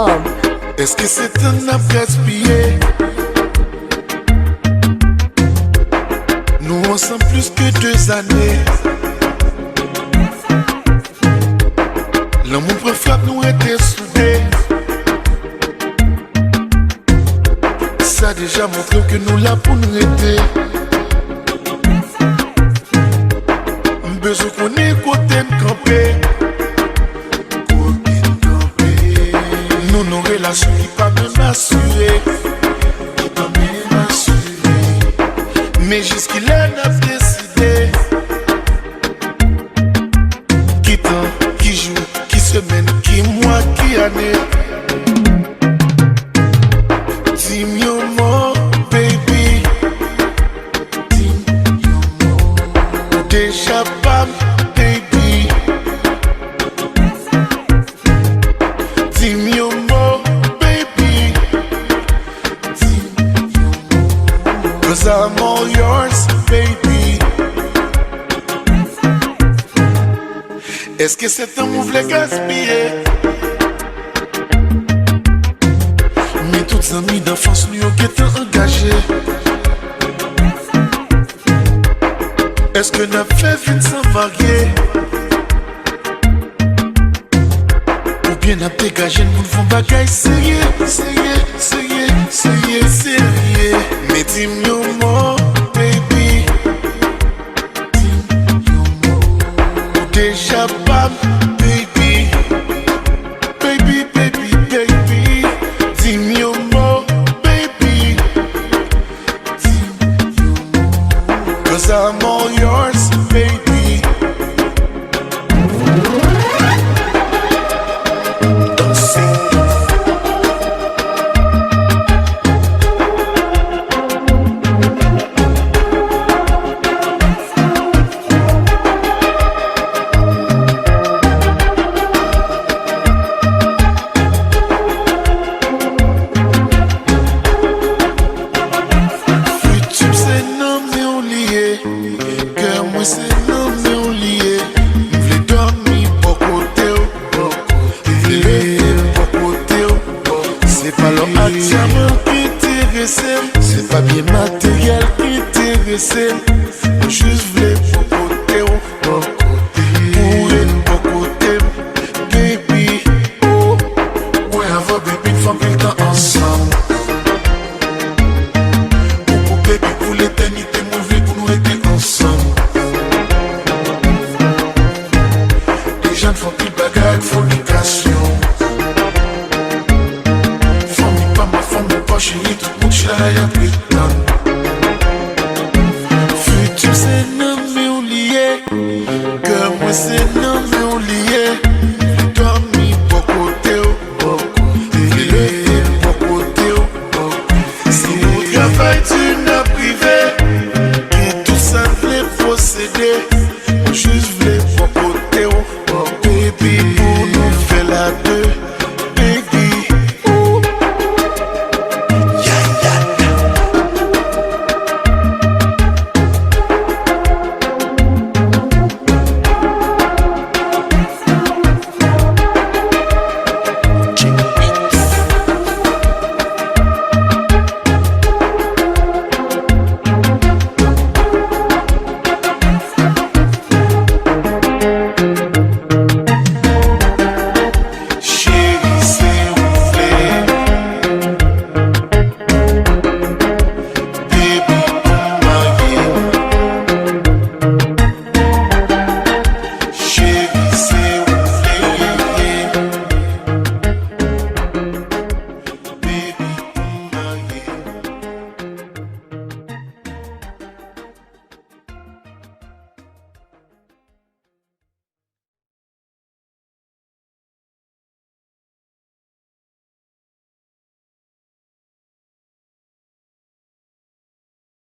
Zscoop.com. Est-ce que c'est un ap gaspillé? Nous ensemble plus que 2 années. L'amour préférable nous était soudés. Ça a déjà montré que nous là pour nous aider. Besoin qu'on est côté campé. Nous nos relations qui pas même assurées. Mais jusqu'il a décidé. Qui temps, qui joue, qui semaine, qui mois, qui année. Dis-moi mon baby. Dis-moi déjà pas baby. Dis-moi mon baby. Cause I'm all yours baby. Est-ce que c'est un move le gaspiller? Mais toutes les amis d'enfance nous ont été engagés. Est-ce que n'a fait vite sans marier? Ou bien n'a dégagé nous font bagaille sérieux, sérieux, sérieux, sérieux, sérieux. Mais dis-moi mon baby. Déjà pas baby. Baby, baby, baby. Dis-moi mon baby. Cause I'm all yours baby. YouTube c'est non mais on lié. Cœur moi c'est non mais on lié. M'v'lais dormir pour côté m'v'lais pour côté. C'est pas leur diamant qui intéresse. C'est pas bien matériel qui intéresse. Juste v'lais pour côté. Pour être pour côté baby. Ouais avant baby une fois le temps ensemble. Pour l'éternité, moi je pour nous être ensemble. Les gens font plus bagarre, fornication. Famille pas ma famille, pas chérie, tout le monde chez la